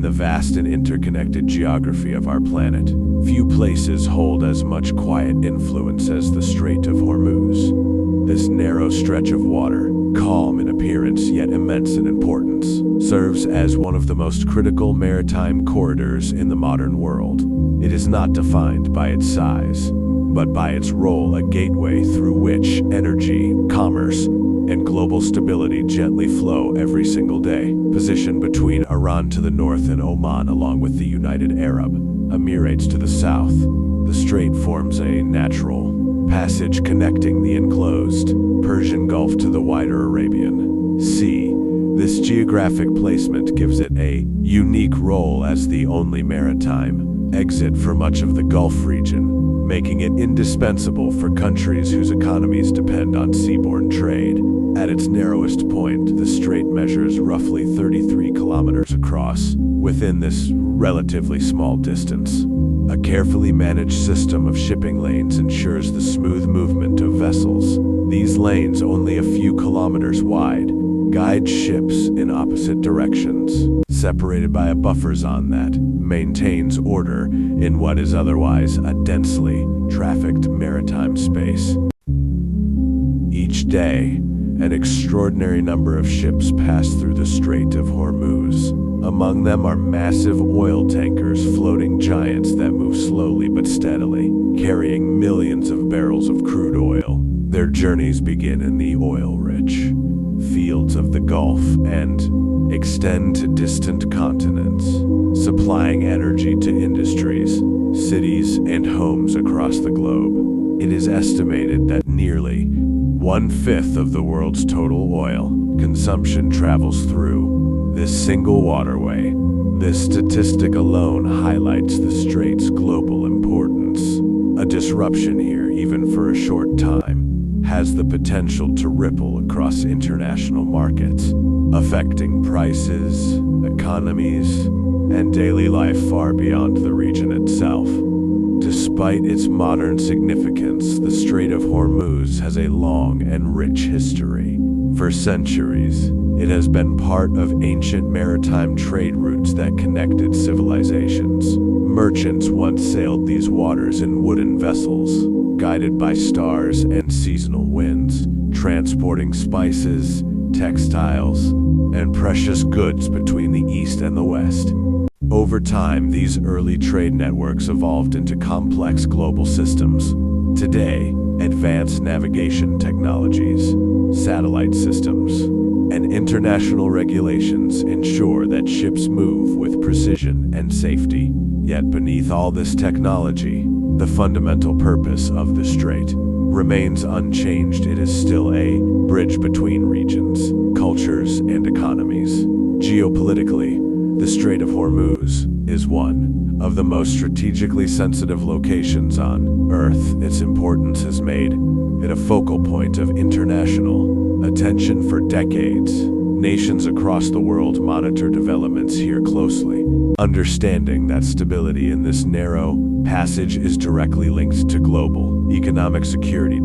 the vast and interconnected geography of our planet, few places hold as much quiet influence as the Strait of Hormuz. This narrow stretch of water, calm in appearance yet immense in importance, serves as one of the most critical maritime corridors in the modern world. It is not defined by its size, but by its role, a gateway through which energy, commerce, and global stability gently flow every single day. Positioned between Iran to the north and Oman along with the United Arab Emirates to the south, the strait forms a natural passage connecting the enclosed Persian Gulf to the wider Arabian Sea. This geographic placement gives it a unique role as the only maritime exit for much of the Gulf region, making it indispensable for countries whose economies depend on seaborne trade. At its narrowest point, the strait measures roughly 33 kilometers across. Within this relatively small distance, a carefully managed system of shipping lanes ensures the smooth movement of vessels. These lanes, only a few kilometers wide, guide ships in opposite directions, separated by a buffer zone that maintains order in what is otherwise a densely trafficked maritime space. Each day, an extraordinary number of ships pass through the Strait of Hormuz. Among them are massive oil tankers, floating giants that move slowly but steadily, carrying millions of barrels of crude oil. Their journeys begin in the oil-rich fields of the Gulf and extend to distant continents, supplying energy to industries, cities, and homes across the globe. It is estimated that nearly 1/5 of the world's total oil consumption travels through this single waterway. This statistic alone highlights the strait's global importance. A disruption here, even for a short time, has the potential to ripple across international markets, affecting prices, economies, and daily life far beyond the region itself. Despite its modern significance, the Strait of Hormuz has a long and rich history. For centuries, it has been part of ancient maritime trade routes that connected civilizations. Merchants once sailed these waters in wooden vessels, guided by stars and seasonal winds, transporting spices, textiles, and precious goods between the east and the west. Over time, these early trade networks evolved into complex global systems. Today, advanced navigation technologies, satellite systems, and international regulations ensure that ships move with precision and safety. Yet beneath all this technology, the fundamental purpose of the strait remains unchanged. It is still a bridge between regions, cultures, and economies. Geopolitically, the Strait of Hormuz is one of the most strategically sensitive locations on Earth. Its importance has made it a focal point of international attention for decades. Nations across the world monitor developments here closely, understanding that stability in this narrow passage is directly linked to global economic security.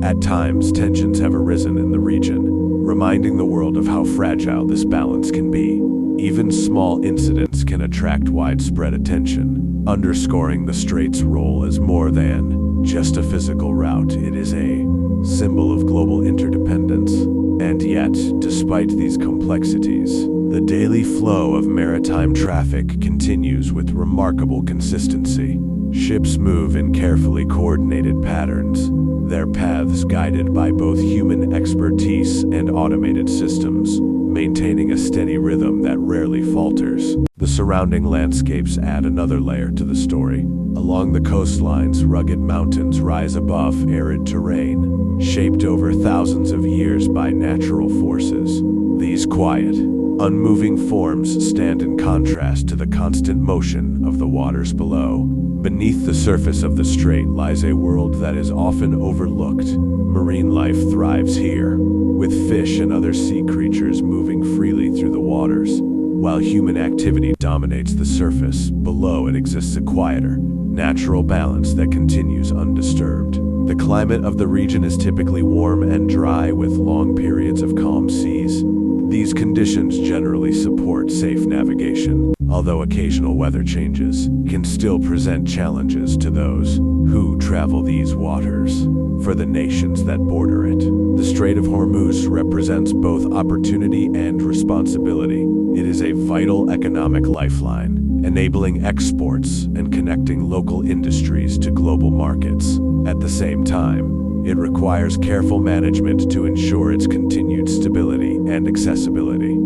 At times, tensions have arisen in the region, reminding the world of how fragile this balance can be. Even small incidents can attract widespread attention, underscoring the strait's role as more than just a physical route. It is a symbol of global interdependence. And yet, despite these complexities, the daily flow of maritime traffic continues with remarkable consistency. Ships move in carefully coordinated patterns, their paths guided by both human expertise and automated systems, maintaining a steady rhythm that rarely falters. The surrounding landscapes add another layer to the story. Along the coastlines, rugged mountains rise above arid terrain, shaped over thousands of years by natural forces. These quiet, unmoving forms stand in contrast to the constant motion of the waters below. Beneath the surface of the strait lies a world that is often overlooked. Marine life thrives here, with fish and other sea creatures moving freely through the waters. While human activity dominates the surface, below it exists a quieter, natural balance that continues undisturbed. The climate of the region is typically warm and dry, with long periods of calm seas. These conditions generally support safe navigation, although occasional weather changes can still present challenges to those who travel these waters. For the nations that border it, the Strait of Hormuz represents both opportunity and responsibility. It is a vital economic lifeline, enabling exports and connecting local industries to global markets. At the same time, it requires careful management to ensure its continued stability and accessibility.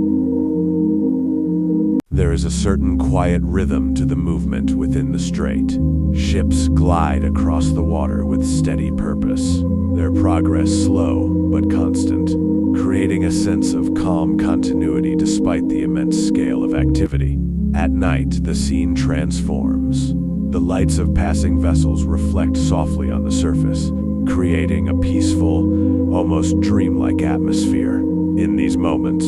There is a certain quiet rhythm to the movement within the strait. Ships glide across the water with steady purpose, their progress slow but constant, creating a sense of calm continuity despite the immense scale of activity. At night, the scene transforms. The lights of passing vessels reflect softly on the surface, creating a peaceful, almost dreamlike atmosphere. In these moments,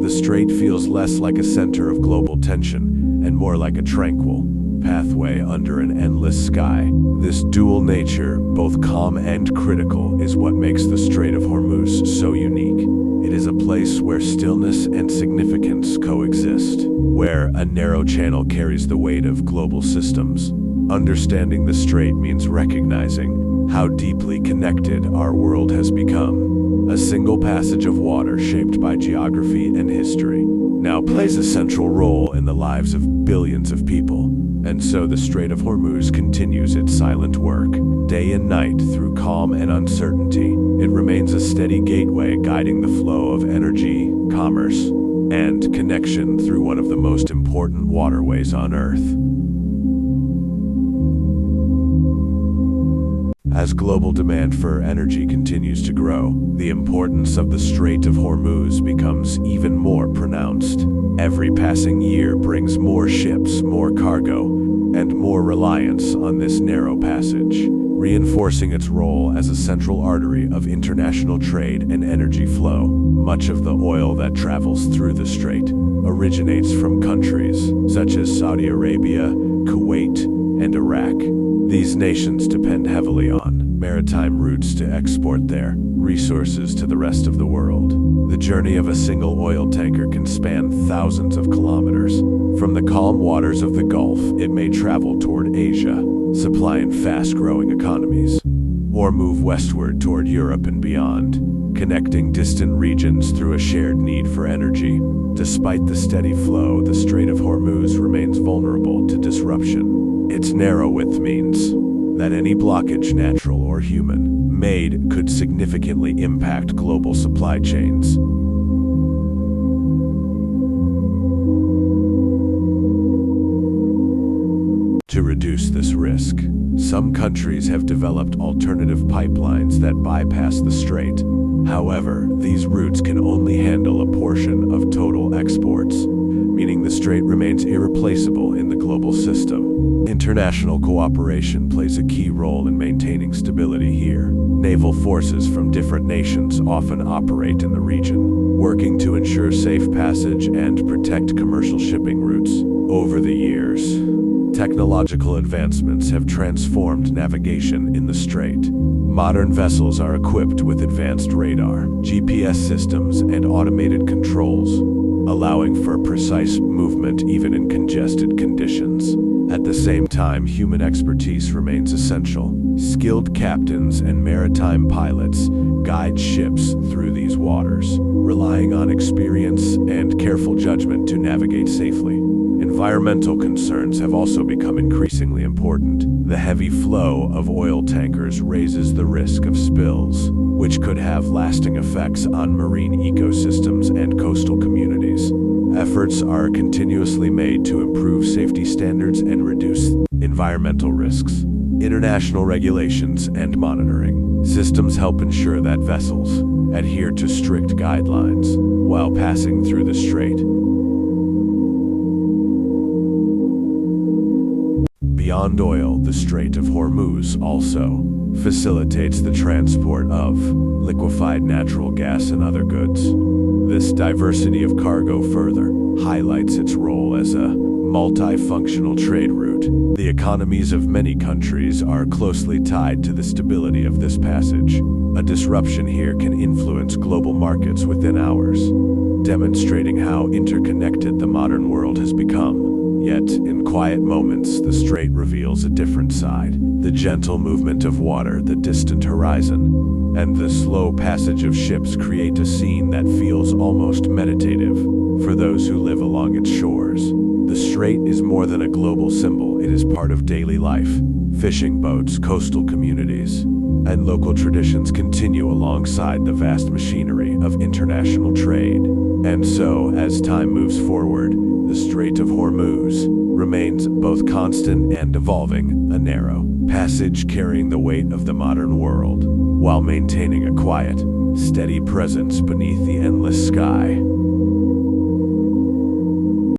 the strait feels less like a center of global tension and more like a tranquil pathway under an endless sky. This dual nature, both calm and critical, is what makes the Strait of Hormuz so unique. It is a place where stillness and significance coexist, where a narrow channel carries the weight of global systems. Understanding the strait means recognizing how deeply connected our world has become. A single passage of water shaped by geography and history now plays a central role in the lives of billions of people. And so the Strait of Hormuz continues its silent work. Day and night, through calm and uncertainty, it remains a steady gateway guiding the flow of energy, commerce, and connection through one of the most important waterways on Earth. As global demand for energy continues to grow, the importance of the Strait of Hormuz becomes even more pronounced. Every passing year brings more ships, more cargo, and more reliance on this narrow passage, reinforcing its role as a central artery of international trade and energy flow. Much of the oil that travels through the strait originates from countries such as Saudi Arabia, Kuwait, and Iraq. These nations depend heavily on maritime routes to export their resources to the rest of the world. The journey of a single oil tanker can span thousands of kilometers. From the calm waters of the Gulf, it may travel toward Asia, supplying fast-growing economies, or move westward toward Europe and beyond, connecting distant regions through a shared need for energy. Despite the steady flow, the Strait of Hormuz remains vulnerable to disruption. Its narrow width means that any blockage, natural or human-made, could significantly impact global supply chains. To reduce this risk, some countries have developed alternative pipelines that bypass the strait. However, these routes can only handle a portion of total exports, meaning the strait remains irreplaceable in the global system. International cooperation plays a key role in maintaining stability here. Naval forces from different nations often operate in the region, working to ensure safe passage and protect commercial shipping routes. Over the years, technological advancements have transformed navigation in the strait. Modern vessels are equipped with advanced radar, GPS systems, and automated controls, allowing for precise movement even in congested conditions. At the same time, human expertise remains essential. Skilled captains and maritime pilots guide ships through these waters, relying on experience and careful judgment to navigate safely. Environmental concerns have also become increasingly important. The heavy flow of oil tankers raises the risk of spills, which could have lasting effects on marine ecosystems and coastal communities. Efforts are continuously made to improve safety standards and reduce environmental risks. International regulations and monitoring systems help ensure that vessels adhere to strict guidelines while passing through the strait. Beyond oil, the Strait of Hormuz also facilitates the transport of liquefied natural gas and other goods. This diversity of cargo further highlights its role as a multifunctional trade route. The economies of many countries are closely tied to the stability of this passage. A disruption here can influence global markets within hours. demonstrating how interconnected the modern world has become. Yet, in quiet moments, the strait reveals a different side. The gentle movement of water, the distant horizon, and the slow passage of ships create a scene that feels almost meditative for those who live along its shores. The strait is more than a global symbol, it is part of daily life. Fishing boats, coastal communities, and local traditions continue alongside the vast machinery of international trade. And so, as time moves forward, the Strait of Hormuz remains both constant and evolving, a narrow passage carrying the weight of the modern world, while maintaining a quiet, steady presence beneath the endless sky.